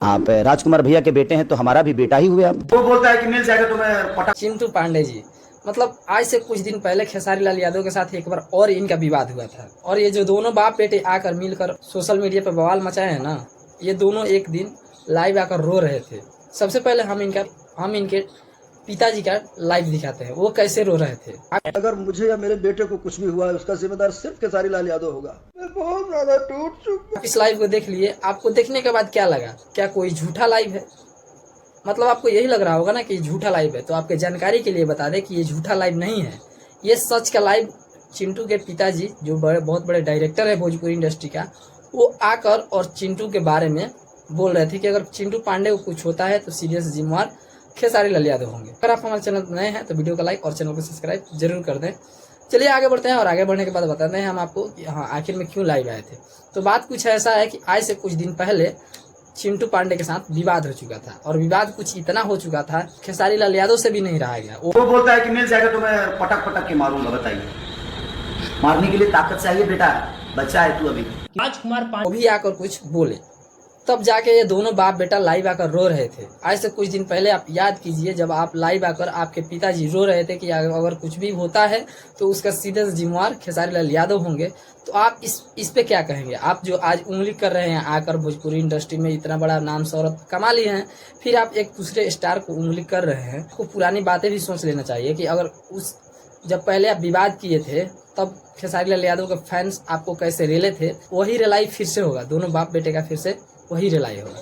आप राजकुमार भैया के बेटे हैं तो हमारा भी बेटा ही हुए आप। वो बोलता है कि मिल जाएगा तुम्हें पटा। चिंटू पांडे जी, मतलब आज से कुछ दिन पहले खेसारी लाल यादव के साथ एक बार और इनका विवाद हुआ था, और ये जो दोनों बाप बेटे आकर मिलकर सोशल मीडिया पर बवाल मचाए हैं ना, ये दोनों एक दिन लाइव आकर रो रहे थे। सबसे पहले हम इनके पिताजी का लाइव दिखाते हैं, वो कैसे रो रहे थे। अगर मुझे या मेरे बेटे को कुछ भी हुआ है उसका जिम्मेदार सिर्फ खेसारी लाल यादव होगा। मैं बहुत ज्यादा टूट चुका। इस लाइव को देख लिए, आपको देखने के बाद क्या लगा? क्या कोई झूठा लाइव है? मतलब आपको यही लग रहा होगा ना कि झूठा लाइव है, तो आपके जानकारी के लिए बता दें कि ये झूठा लाइव नहीं है, ये सच का लाइव। चिंटू के पिताजी जो बहुत बड़े डायरेक्टर है भोजपुरी इंडस्ट्री का, वो आकर और चिंटू के बारे में बोल रहे थे कि अगर चिंटू पांडे को कुछ होता है तो सीरियस जिम्मेवार खेसारी लाल यादव होंगे। अगर आप हमारे चैनल पर नए हैं तो वीडियो को लाइक और चैनल को सब्सक्राइब जरूर कर दें। चलिए आगे बढ़ते हैं, और आगे बढ़ने के बाद बताते हैं हम आपको कि हाँ आखिर में क्यों लाइव आए थे। तो बात कुछ ऐसा है कि आज से कुछ दिन पहले चिंटू पांडे के साथ विवाद हो चुका था, और विवाद कुछ इतना हो चुका था खेसारी लाल यादव से भी नहीं रहा गया। वो बोलता है कि मिल जाएगा तुम्हें पटक पटक के मारूंगा। बताइए, मारने के लिए ताकत चाहिए बेटा, बच्चा है तू अभी। राजकुमार पांडे भी आकर कुछ बोले, तब जाके ये दोनों बाप बेटा लाइव आकर रो रहे थे। आज से कुछ दिन पहले आप याद कीजिए, जब आप लाइव आकर आपके पिताजी रो रहे थे कि अगर कुछ भी होता है तो उसका सीधे जिम्मेवार खेसारी लाल यादव होंगे। तो आप इस पे क्या कहेंगे? आप जो आज उंगली कर रहे हैं आकर भोजपुरी इंडस्ट्री में इतना बड़ा नाम शोहरत कमा लिए हैं, फिर आप एक दूसरे स्टार को उंगली कर रहे हैं। आपको पुरानी बातें भी सोच लेना चाहिए कि अगर जब पहले आप विवाद किए थे तब खेसारी लाल यादव के फैंस आपको कैसे रेले थे, वही रिलाई फिर से होगा। दोनों बाप बेटे का फिर से वही रिलाई होगा।